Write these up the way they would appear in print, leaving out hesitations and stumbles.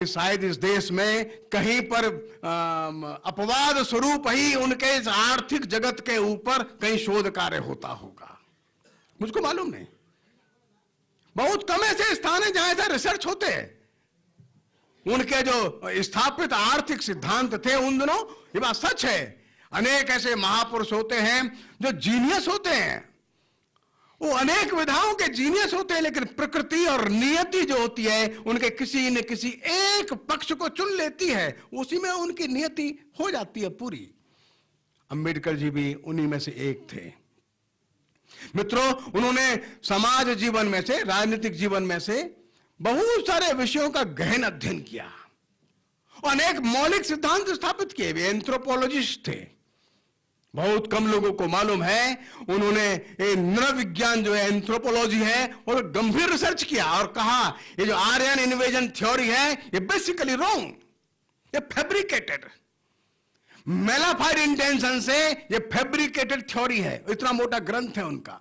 शायद इस देश में कहीं पर अपवाद स्वरूप ही उनके इस आर्थिक जगत के ऊपर कहीं शोध कार्य होता होगा, मुझको मालूम नहीं। बहुत कम ऐसे स्थान है जहां ऐसा रिसर्च होते हैं। उनके जो स्थापित आर्थिक सिद्धांत थे उन दिनों, ये बात सच है, अनेक ऐसे महापुरुष होते हैं जो जीनियस होते हैं, वो अनेक विधाओं के जीनियस होते हैं, लेकिन प्रकृति और नियति जो होती है उनके किसी न किसी एक पक्ष को चुन लेती है, उसी में उनकी नियति हो जाती है पूरी। अंबेडकर जी भी उन्हीं में से एक थे। मित्रों, उन्होंने समाज जीवन में से, राजनीतिक जीवन में से बहुत सारे विषयों का गहन अध्ययन किया, अनेक मौलिक सिद्धांत स्थापित किए। वे एंथ्रोपोलॉजिस्ट थे। बहुत कम लोगों को मालूम है उन्होंने नृविज्ञान जो है, एंथ्रोपोलॉजी है, और गंभीर रिसर्च किया और कहा ये जो आर्यन इन्वेजन थ्योरी है ये बेसिकली रॉन्ग, ये फैब्रिकेटेड, मेलाफाइड इंटेंशन से ये फैब्रिकेटेड थ्योरी है। इतना मोटा ग्रंथ है उनका।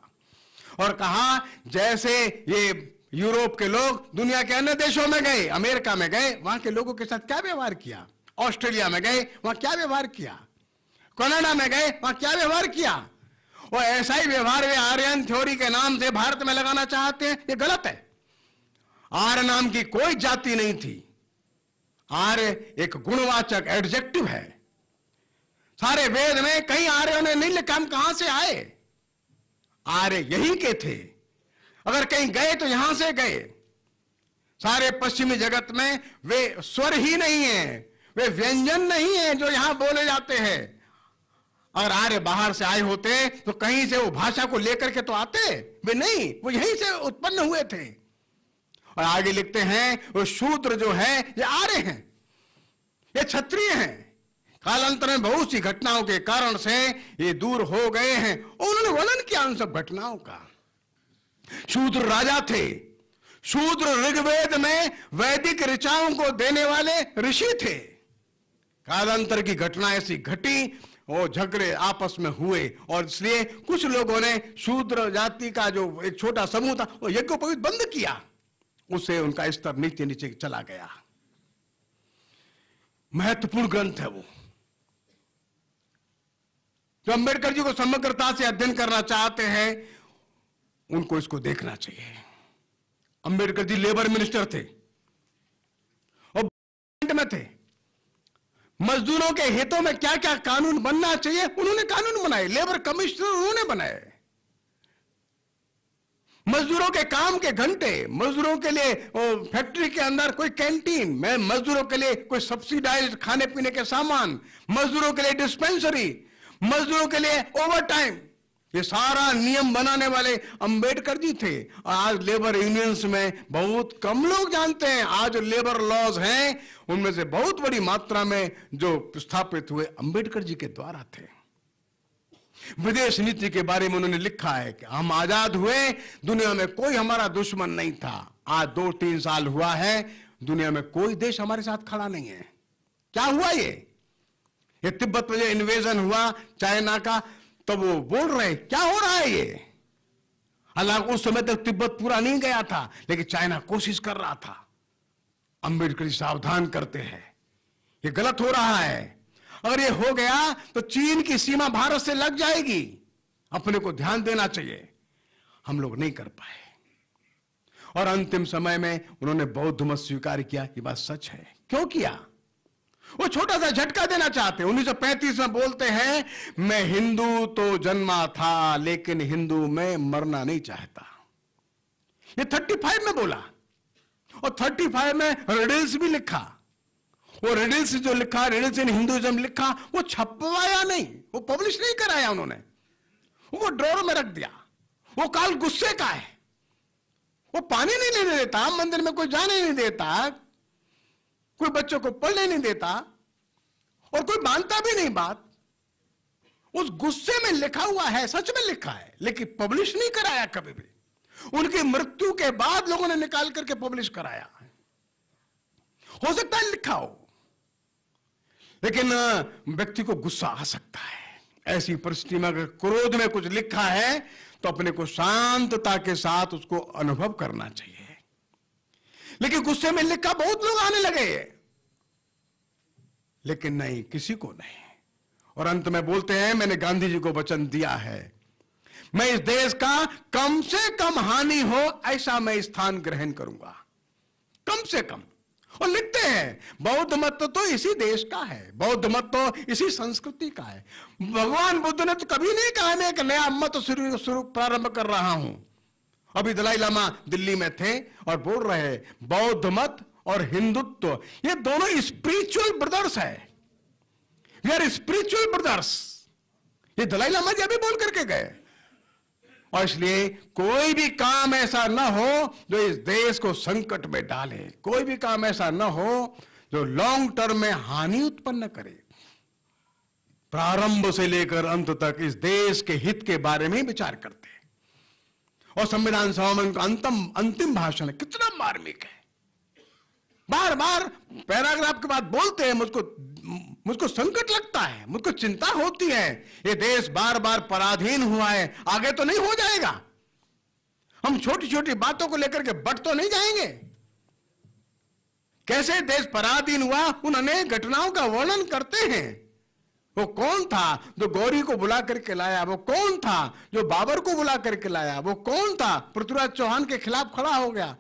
और कहा जैसे ये यूरोप के लोग दुनिया के अन्य देशों में गए, अमेरिका में गए, वहां के लोगों के साथ क्या व्यवहार किया, ऑस्ट्रेलिया में गए वहां क्या व्यवहार किया, कनाडा में गए वहां क्या व्यवहार किया, और ऐसा ही व्यवहार वे आर्यन थ्योरी के नाम से भारत में लगाना चाहते हैं। ये गलत है। आर्य नाम की कोई जाति नहीं थी। आर्य एक गुणवाचक एडजेक्टिव है। सारे वेद में कहीं आर्यों ने नहीं लिखा हम कहां से आए, आर्य यहीं के थे। अगर कहीं गए तो यहां से गए। सारे पश्चिमी जगत में वे स्वर ही नहीं है, वे व्यंजन नहीं है जो यहां बोले जाते हैं। अगर आर्य बाहर से आए होते तो कहीं से वो भाषा को लेकर के तो आते, वे नहीं, वो यहीं से उत्पन्न हुए थे। और आगे लिखते हैं वो शूद्र जो है ये आर्य हैं, ये क्षत्रिय हैं। कालांतर में बहुत सी घटनाओं के कारण से ये दूर हो गए हैं। उन्होंने वर्णन किया उन सब घटनाओं का। शूद्र राजा थे। शूद्र ऋग्वेद में वैदिक ऋचाओं को देने वाले ऋषि थे। कालांतर की घटना ऐसी घटी और झगड़े आपस में हुए, और इसलिए कुछ लोगों ने शूद्र जाति का जो एक छोटा समूह था वो यज्ञोपवीत बंद किया। उससे उनका स्तर नीचे नीचे चला गया। महत्वपूर्ण ग्रंथ है वो। जो अंबेडकर जी को समग्रता से अध्ययन करना चाहते हैं उनको इसको देखना चाहिए। अंबेडकर जी लेबर मिनिस्टर थे और में थे। मजदूरों के हितों में क्या क्या कानून बनना चाहिए उन्होंने कानून बनाए। लेबर कमिश्नर उन्होंने बनाए। मजदूरों के काम के घंटे, मजदूरों के लिए फैक्ट्री के अंदर कोई कैंटीन में, मजदूरों के लिए कोई सब्सिडाइज्ड खाने पीने के सामान, मजदूरों के लिए डिस्पेंसरी, मजदूरों के लिए ओवर टाइम, ये सारा नियम बनाने वाले अंबेडकर जी थे। और आज लेबर यूनियंस में बहुत कम लोग जानते हैं। आज लेबर लॉज हैं उनमें से बहुत बड़ी मात्रा में जो स्थापित हुए अंबेडकर जी के द्वारा थे। विदेश नीति के बारे में उन्होंने लिखा है कि हम आजाद हुए, दुनिया में कोई हमारा दुश्मन नहीं था। आज 2-3 साल हुआ है, दुनिया में कोई देश हमारे साथ खड़ा नहीं है। क्या हुआ ये तिब्बत में जो इन्वेजन हुआ चाइना का, तब वो बोल रहे क्या हो रहा है ये। हालांकि उस समय तक तिब्बत पूरा नहीं गया था, लेकिन चाइना कोशिश कर रहा था। अंबेडकर सावधान करते हैं ये गलत हो रहा है। अगर ये हो गया तो चीन की सीमा भारत से लग जाएगी, अपने को ध्यान देना चाहिए। हम लोग नहीं कर पाए और अंतिम समय में उन्होंने बौद्ध मत स्वीकार किया। ये बात सच है। क्यों किया? वो छोटा सा झटका देना चाहते। 1935 में बोलते हैं मैं हिंदू तो जन्मा था लेकिन हिंदू में मरना नहीं चाहता। ये 35 में बोला और 35 में रिडल्स भी लिखा। वो रिडल्स जो लिखा, रिडल्स इन हिंदुइज्म लिखा, वो छपवाया नहीं, वो पब्लिश नहीं कराया उन्होंने, वो ड्रॉर में रख दिया। वो काल गुस्से का है। वो पानी नहीं लेने देता, मंदिर में कोई जाने नहीं देता, कोई बच्चों को पढ़ने नहीं देता और कोई मानता भी नहीं बात। उस गुस्से में लिखा हुआ है, सच में लिखा है, लेकिन पब्लिश नहीं कराया कभी भी। उनकी मृत्यु के बाद लोगों ने निकाल करके पब्लिश कराया। हो सकता है लिखा हो, लेकिन व्यक्ति को गुस्सा आ सकता है। ऐसी परिस्थिति में अगर क्रोध में कुछ लिखा है तो अपने को शांतता के साथ उसको अनुभव करना चाहिए। लेकिन गुस्से में लिखा बहुत लोग आने लगे, लेकिन नहीं, किसी को नहीं। और अंत में बोलते हैं, मैंने गांधी जी को वचन दिया है, मैं इस देश का कम से कम हानि हो ऐसा मैं स्थान ग्रहण करूंगा, कम से कम। और लिखते हैं, बौद्ध मत तो इसी देश का है, बौद्ध मत तो इसी संस्कृति का है। भगवान बुद्ध ने तो कभी नहीं कहा मैं एक नया मत शुरू प्रारंभ कर रहा हूं। अभी दलाई लामा दिल्ली में थे और बोल रहे, बौद्ध मत और हिंदुत्व ये दोनों स्पिरिचुअल ब्रदर्स है, वी आर स्पिरिचुअल ब्रदर्स। ये दलाई लामा जी अभी बोल करके गए। और इसलिए कोई भी काम ऐसा ना हो जो इस देश को संकट में डाले, कोई भी काम ऐसा ना हो जो लॉन्ग टर्म में हानि उत्पन्न करे। प्रारंभ से लेकर अंत तक इस देश के हित के बारे में विचार करते हैं। और संविधान सभा में उनका अंतिम भाषण कितना मार्मिक है, बार बार पैराग्राफ के बाद बोलते हैं, मुझको संकट लगता है, मुझको चिंता होती है, ये देश बार बार पराधीन हुआ है, आगे तो नहीं हो जाएगा, हम छोटी छोटी बातों को लेकर के बढ़ तो नहीं जाएंगे। कैसे देश पराधीन हुआ उन अनेक घटनाओं का वर्णन करते हैं। वो कौन था जो गौरी को बुला करके लाया, वो कौन था जो बाबर को बुला करके लाया, वो कौन था पृथ्वीराज चौहान के खिलाफ खड़ा हो गया,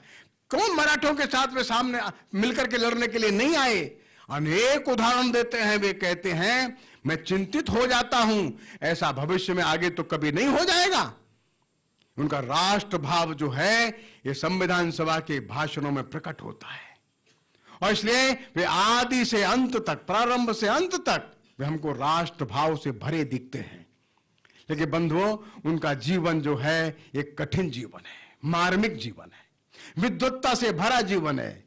कौन मराठों के साथ में सामने मिलकर के लड़ने के लिए नहीं आए। अनेक उदाहरण देते हैं। वे कहते हैं मैं चिंतित हो जाता हूं, ऐसा भविष्य में आगे तो कभी नहीं हो जाएगा। उनका राष्ट्र भाव जो है ये संविधान सभा के भाषणों में प्रकट होता है। और इसलिए वे आदि से अंत तक, प्रारंभ से अंत तक वे हमको राष्ट्र भाव से भरे दिखते हैं। लेकिन बंधुओं, उनका जीवन जो है एक कठिन जीवन है, मार्मिक जीवन है, विद्वत्ता से भरा जीवन है,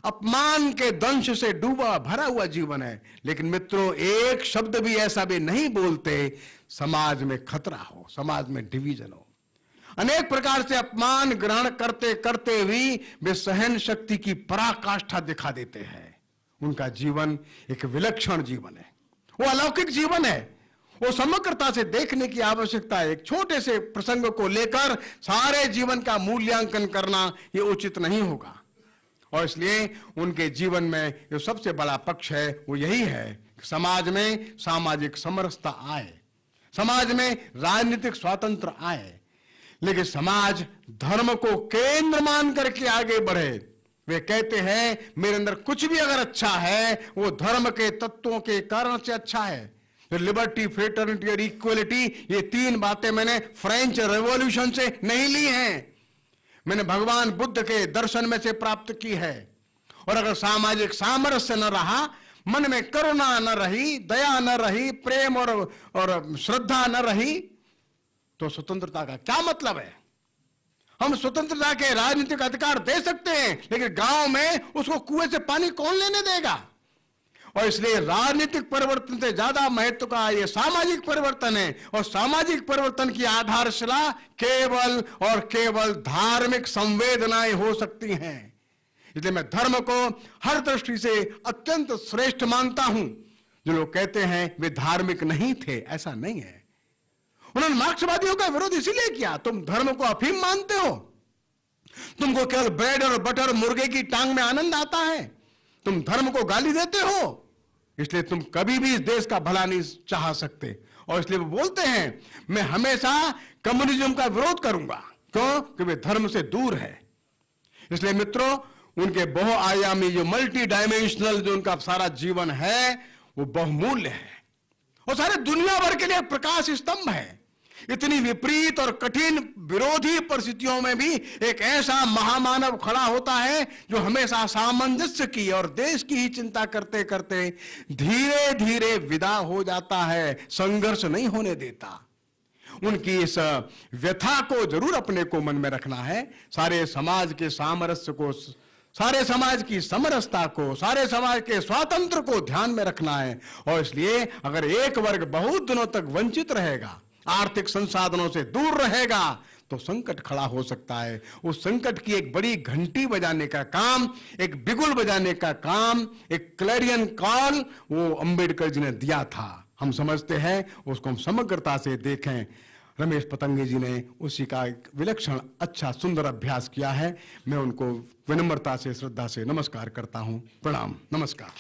अपमान के दंश से डूबा भरा हुआ जीवन है। लेकिन मित्रों, एक शब्द भी ऐसा भी नहीं बोलते समाज में खतरा हो, समाज में डिवीजन हो। अनेक प्रकार से अपमान ग्रहण करते करते भी वे सहन शक्ति की पराकाष्ठा दिखा देते हैं। उनका जीवन एक विलक्षण जीवन है, वो अलौकिक जीवन है। वो समग्रता से देखने की आवश्यकता है। एक छोटे से प्रसंग को लेकर सारे जीवन का मूल्यांकन करना ये उचित नहीं होगा। और इसलिए उनके जीवन में जो सबसे बड़ा पक्ष है वो यही है कि समाज में सामाजिक समरसता आए, समाज में राजनीतिक स्वातंत्र आए, लेकिन समाज धर्म को केंद्र मान करके आगे बढ़े। वे कहते हैं मेरे अंदर कुछ भी अगर अच्छा है वो धर्म के तत्वों के कारण से अच्छा है। लिबर्टी, फ्रेटर्निटी और इक्वलिटी, ये तीन बातें मैंने फ्रेंच रेवोल्यूशन से नहीं ली हैं, मैंने भगवान बुद्ध के दर्शन में से प्राप्त की है। और अगर सामाजिक सामरस्य न रहा, मन में करुणा न रही, दया न रही, प्रेम और श्रद्धा न रही, तो स्वतंत्रता का क्या मतलब है। हम स्वतंत्रता के राजनीतिक अधिकार दे सकते हैं, लेकिन गांव में उसको कुएं से पानी कौन लेने देगा। और इसलिए राजनीतिक परिवर्तन से ज्यादा महत्व का ये सामाजिक परिवर्तन है। और सामाजिक परिवर्तन की आधारशिला केवल और केवल धार्मिक संवेदनाएं हो सकती हैं। इसलिए मैं धर्म को हर दृष्टि से अत्यंत श्रेष्ठ मानता हूं। जो लोग कहते हैं वे धार्मिक नहीं थे, ऐसा नहीं है। उन्होंने मार्क्सवादियों का विरोध इसीलिए किया, तुम धर्म को अफीम मानते हो, तुमको केवल ब्रेड और बटर मुर्गे की टांग में आनंद आता है, तुम धर्म को गाली देते हो, इसलिए तुम कभी भी इस देश का भला नहीं चाह सकते। और इसलिए वो बोलते हैं मैं हमेशा कम्युनिज्म का विरोध करूंगा, क्यों? कि वे धर्म से दूर है। इसलिए मित्रों, उनके बहुआयामी जो मल्टी डायमेंशनल जो उनका सारा जीवन है वो बहुमूल्य है और सारे दुनिया भर के लिए प्रकाश स्तंभ है। इतनी विपरीत और कठिन विरोधी परिस्थितियों में भी एक ऐसा महामानव खड़ा होता है जो हमेशा सामंजस्य की और देश की ही चिंता करते करते धीरे धीरे विदा हो जाता है, संघर्ष नहीं होने देता। उनकी इस व्यथा को जरूर अपने को मन में रखना है, सारे समाज के सामरस्य को, सारे समाज की समरसता को, सारे समाज के स्वातंत्र को ध्यान में रखना है। और इसलिए अगर एक वर्ग बहुत दिनों तक वंचित रहेगा, आर्थिक संसाधनों से दूर रहेगा, तो संकट खड़ा हो सकता है। उस संकट की एक बड़ी घंटी बजाने का काम, एक बिगुल बजाने का काम, एक क्लैरियन कॉल वो अंबेडकर जी ने दिया था। हम समझते हैं उसको हम समग्रता से देखें। रमेश पतंगे जी ने उसी का एक विलक्षण अच्छा सुंदर अभ्यास किया है। मैं उनको विनम्रता से श्रद्धा से नमस्कार करता हूं। प्रणाम, नमस्कार।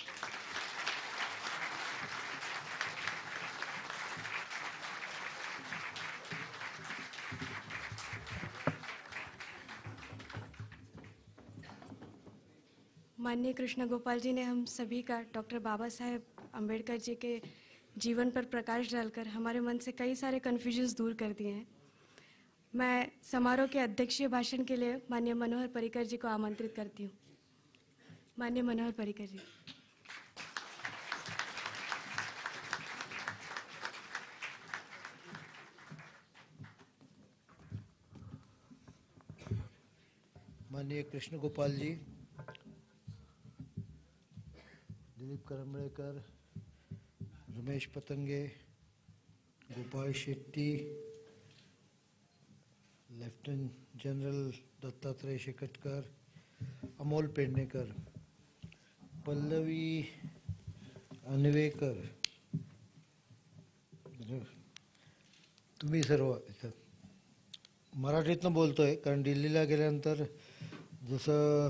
माननीय कृष्ण गोपाल जी ने हम सभी का डॉक्टर बाबा साहेब अम्बेडकर जी के जीवन पर प्रकाश डालकर हमारे मन से कई सारे कन्फ्यूजन्स दूर कर दिए हैं। मैं समारोह के अध्यक्षीय भाषण के लिए माननीय मनोहर पर्रिकर जी को आमंत्रित करती हूँ। माननीय मनोहर पर्रिकर जी। माननीय कृष्ण गोपाल जी, दिलीप करंबळेकर, रमेश पतंगे, गोपाल शेट्टी, लेफ्टनंट जनरल दत्तात्रय शेकटकर, अमोल पेडणेकर, पल्लवी अन्वेकर, तुम्ही सर्व इथं मराठीतनं बोलतोय, कारण दिल्लीला गेल्यानंतर जसं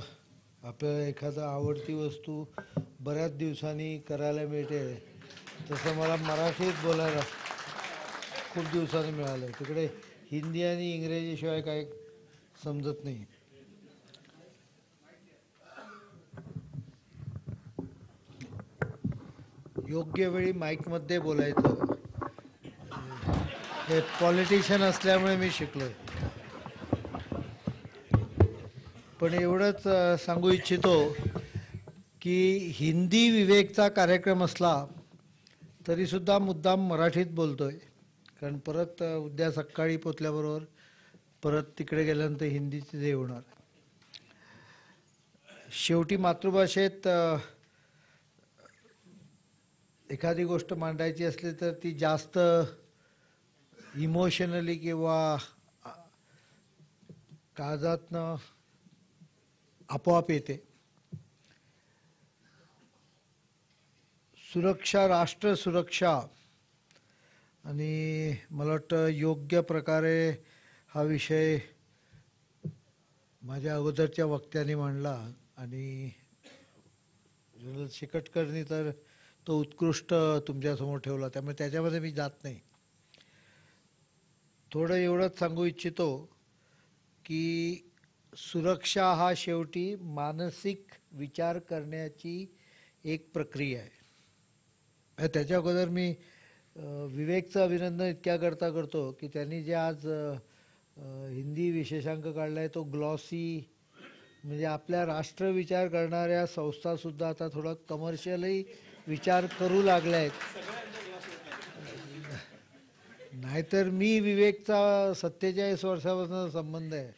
आपल्याला एखादा आवडती वस्तू बऱ्याच दिवसांनी करायला मिळते, तसं मला मराठीत बोलायला खूप दिवसांनी मिळालं. तिकडे हिंदी आणि इंग्रजीशिवाय काय समजत नाही. योग्य वेळी माईकमध्ये बोलायचं हे पॉलिटिशियन असल्यामुळे मी शिकलो. पण एवढंच सांगू इच्छितो की हिंदी विवेकचा कार्यक्रम असला तरीसुद्धा मुद्दाम मराठीत बोलतोय, कारण परत उद्या सकाळी पोचल्याबरोबर परत तिकडे गेल्यानंतर हिंदीचे हे होणार. शेवटी मातृभाषेत एखादी गोष्ट मांडायची असली तर ती जास्त इमोशनली किंवा काळजातनं आपोआप येते. सुरक्षा, राष्ट्र सुरक्षा, आणि मला वाटतं योग्य प्रकारे हा विषय माझ्या अगोदरच्या वक्त्यांनी मांडला आणि जनरल शेकटकरनी तर तो उत्कृष्ट तुमच्यासमोर ठेवला, त्यामुळे त्याच्यामध्ये मी जात नाही. थोडं एवढंच सांगू इच्छितो की सुरक्षा हा शेवटी मानसिक विचार करण्याची एक प्रक्रिया आहे. त्याच्या अगोदर मी विवेकचं अभिनंदन इतक्या करता करतो की त्यांनी जे आज हिंदी विशेषांक काढला आहे तो ग्लॉसी, म्हणजे आपल्या राष्ट्रविचार करणाऱ्या संस्थासुद्धा आता थोडा कमर्शियलही विचार करू लागल्या आहेत. नाहीतर मी विवेकचा 47 वर्षापासून संबंध आहे.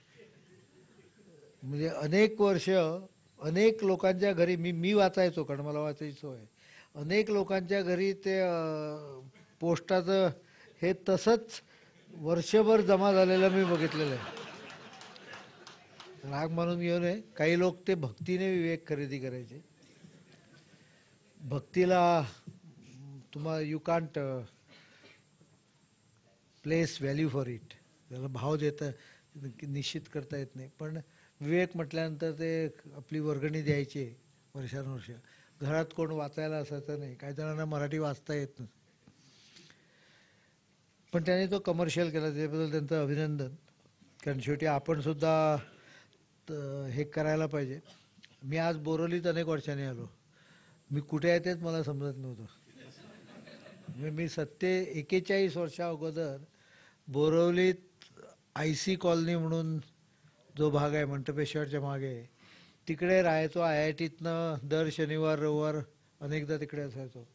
म्हणजे अनेक वर्ष अनेक लोकांच्या घरी मी वाचायचो, कारण मला वाचायची सवय. अनेक लोकांच्या घरी ते पोस्टाचं हे तसंच वर्षभर जमा झालेलं मी बघितलेलं आहे. राग म्हणून घेऊ नये, काही लोक ते भक्तीने विवेक खरेदी करायचे. भक्तीला तुम्हाला you can't place value for it, त्याला भाव देता निश्चित करता येत नाही. पण विवेक म्हटल्यानंतर ते आपली वर्गणी द्यायची वर्षानुवर्ष. घरात कोण वाचायला असायचं नाही, काही जणांना मराठी वाचता येत नाही, पण त्याने तो कमर्शियल केला, त्याबद्दल त्यांचं अभिनंदन. कारण शेवटी आपण सुद्धा हे करायला पाहिजे. मी आज बोरिवलीत अनेक वर्षांनी आलो. मी कुठे आहे तेच मला समजत नव्हतं. मी 41 वर्षा अगोदर बोरिवलीत IC कॉलनी म्हणून जो भाग आहे मंटपेश्वरच्या मागे, तिकडे राहायचो. IITतनं दर शनिवार रविवार अनेकदा तिकडे असायचो.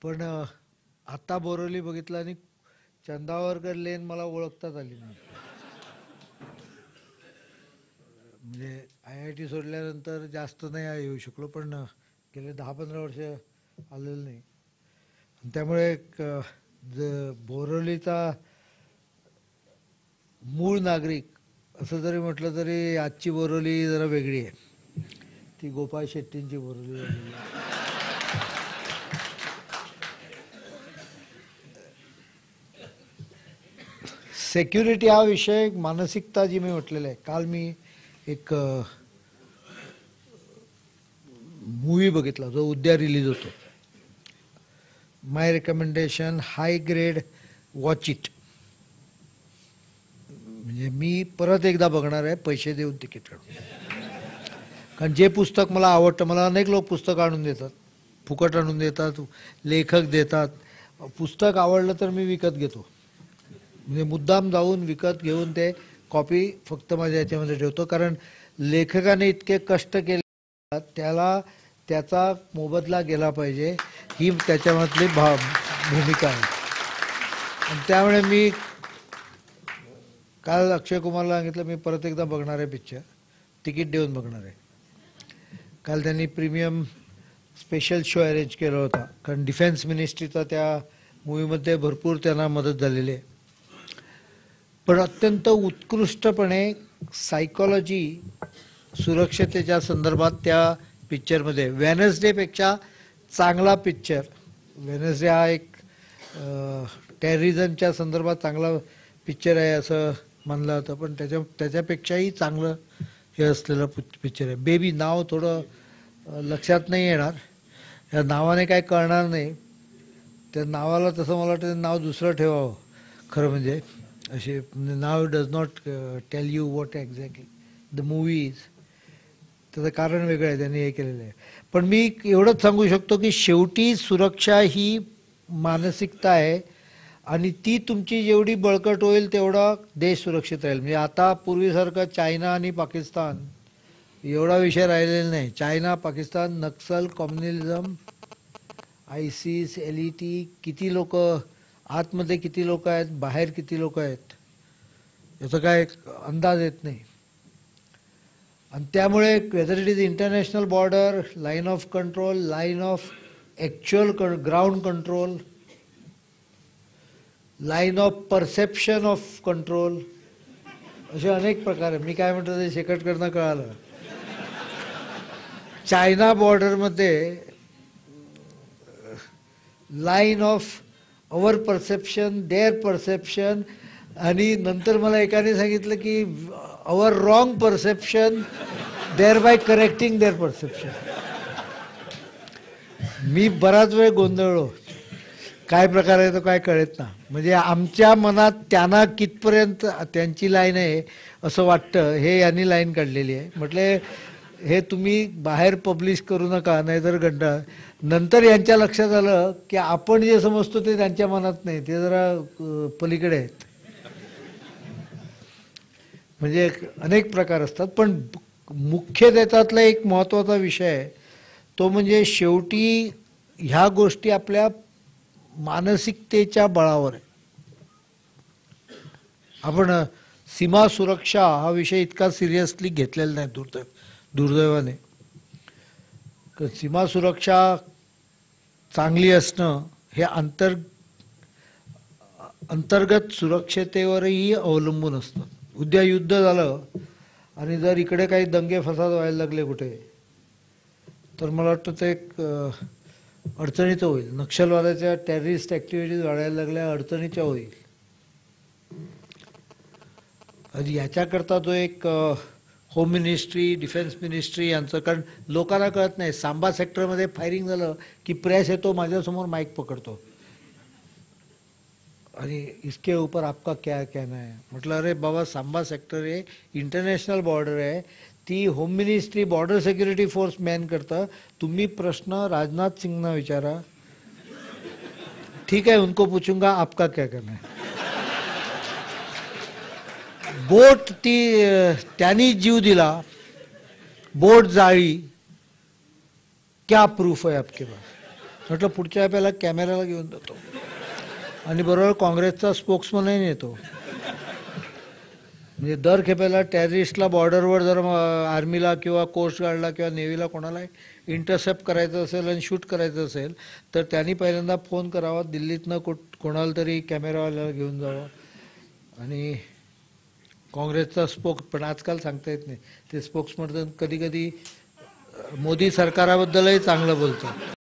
पण आता बोरिवली बघितलं आणि चंदावरकर लेन मला ओळखताच आली नाही. म्हणजे IIT सोडल्यानंतर जास्त नाही येऊ शकलो, पण गेले 10-15 वर्ष आलेलं नाही. त्यामुळे बोरिवलीचा मूळ नागरिक असं जरी म्हटलं तरी आजची बोरिवली जरा वेगळी आहे. ती गोपाळ शेट्टींची बोरिवली वेगळी आहे. सेक्युरिटी हा विषय, मानसिकता जी मी म्हटलेलं आहे. काल मी एक मूवी बघितला जो उद्या रिलीज होतो. My recommendation, hi grade, watch it. म्हणजे मी परत एकदा बघणार आहे पैसे देऊन तिकीट काढून. कारण जे पुस्तक मला आवडतं, मला अनेक लोक पुस्तक आणून देतात, फुकट आणून देतात, लेखक देतात. पुस्तक आवडलं तर मी विकत घेतो. म्हणजे मुद्दाम जाऊन विकत घेऊन ते कॉपी फक्त माझ्या याच्यामध्ये ठेवतो. कारण लेखकाने इतके कष्ट केले, त्याला त्याचा मोबदला गेला पाहिजे, ही त्याच्यामधली भूमिका आहे. आणि त्यामुळे मी काल अक्षय कुमारला सांगितलं मी परत एकदा बघणार आहे पिक्चर, तिकीट देऊन बघणार आहे. काल त्यांनी प्रीमियम स्पेशल शो अरेंज केला होता, कारण डिफेन्स मिनिस्ट्रीचा त्या मूवीमध्ये भरपूर त्यांना मदत झालेली आहे. पण अत्यंत उत्कृष्टपणे सायकॉलॉजी, सुरक्षतेच्या संदर्भात त्या पिक्चरमध्ये वेनसडेपेक्षा चांगला पिक्चर. वेनसडे हा एक टेररिझमच्या संदर्भात चांगला पिक्चर आहे असं म्हणलं होतं, पण त्याच्यापेक्षाही चांगलं हे असलेलं पिक्चर आहे. बेबी नाव थोडं लक्षात नाही येणार, या नावाने काय कळणार नाही. त्या नावाला तसं मला वाटतं नाव दुसरं ठेवावं खरं म्हणजे. असे नाव does not tell you what exactly the movie is. त्याचं कारण वेगळं आहे, त्यांनी हे केलेलं आहे. पण मी एवढंच सांगू शकतो की शेवटी सुरक्षा ही मानसिकता आहे, आणि ती तुमची जेवढी बळकट होईल तेवढा देश सुरक्षित राहील. म्हणजे आता पूर्वीसारखं चायना आणि पाकिस्तान एवढा विषय राहिलेला नाही. चायना, पाकिस्तान, नक्सल, कम्युनिझम, ISIS, LET, किती लोक आतमध्ये, किती लोक आहेत बाहेर, किती लोक आहेत याचा काय अंदाज येत नाही. आणि त्यामुळे whether it is international border, line of control, line of actual ground control, line of perception of control, असे अनेक प्रकार आहे. मी काय म्हणतो ते शेकटकडनं कळालं. चायना बॉर्डरमध्ये line of our perception, their perception, आणि नंतर मला एकाने सांगितलं की our wrong perception, thereby correcting their perception. मी बराच वेळ गोंधळलो, काय प्रकार आहे तो काय कळत ना. म्हणजे आमच्या मनात त्यांना कितपर्यंत त्यांची लाईन आहे असं वाटतं, हे यांनी लाईन काढलेली आहे. म्हटले हे तुम्ही बाहेर पब्लिश करू नका, नाहीतर गंडा. नंतर यांच्या लक्षात आलं की आपण जे समजतो ते त्यांच्या मनात नाही, ते जरा पलीकडे आहेत. म्हणजे अनेक प्रकार असतात. पण मुख्य त्याच्यातला एक महत्त्वाचा विषय आहे तो म्हणजे शेवटी ह्या गोष्टी आपल्या मानसिकतेच्या बळावर आहे. आपण सीमा सुरक्षा हा विषय इतका सिरियसली घेतलेला नाही दुर्दैवाने. सीमा सुरक्षा चांगली असणं हे अंतर्गत सुरक्षतेवरही अवलंबून असतं. उद्या युद्ध झालं आणि जर इकडे काही दंगे फसाद व्हायला लागले कुठे, तर मला वाटतं ते एक अडचणीचं होईल. नक्षलवादाच्या टेररिस्ट ॲक्टिव्हिटीज वाढायला लागल्या, अडचणीच्या होईल. याच्याकरता जो एक होम मिनिस्ट्री, डिफेन्स मिनिस्ट्री यांचं, कारण लोकांना कळत नाही. सांबा सेक्टरमध्ये फायरिंग झालं की प्रेस येतो, माझ्यासमोर माईक पकडतो आणि इसके ऊपर आपका क्या कहना है. म्हटलं अरे बाबा, सांबा सेक्टर आहे, इंटरनॅशनल बॉर्डर आहे, ती home ministry border security force man करतं. तुम्ही प्रश्न राजनाथ सिंगना विचारा. ठीक है, उनको पूछूंगा आपका क्या कहना है. बोट ती त्यांनी जीव दिला, बोट जाळी, क्या प्रूफ आहे आपके पास. म्हटलं पुढच्या वेळेला कॅमेराला घेऊन जातो आणि बरोबर काँग्रेसचा स्पोक्समनही नेतो. म्हणजे दर खेपेला टेररिस्टला बॉर्डरवर जर आर्मीला किंवा कोस्ट गार्डला किंवा नेव्हीला कोणाला इंटरसेप्ट करायचं असेल आणि शूट करायचं असेल तर त्यांनी पहिल्यांदा फोन करावा, दिल्लीतनं कोणाला तरी कॅमेरावाल्याला घेऊन जावं. आणि काँग्रेसचा स्पोक्स, पण आजकाल सांगता येत नाही, ते स्पोक्समन कधी कधी मोदी सरकाराबद्दलही चांगलं बोलतात.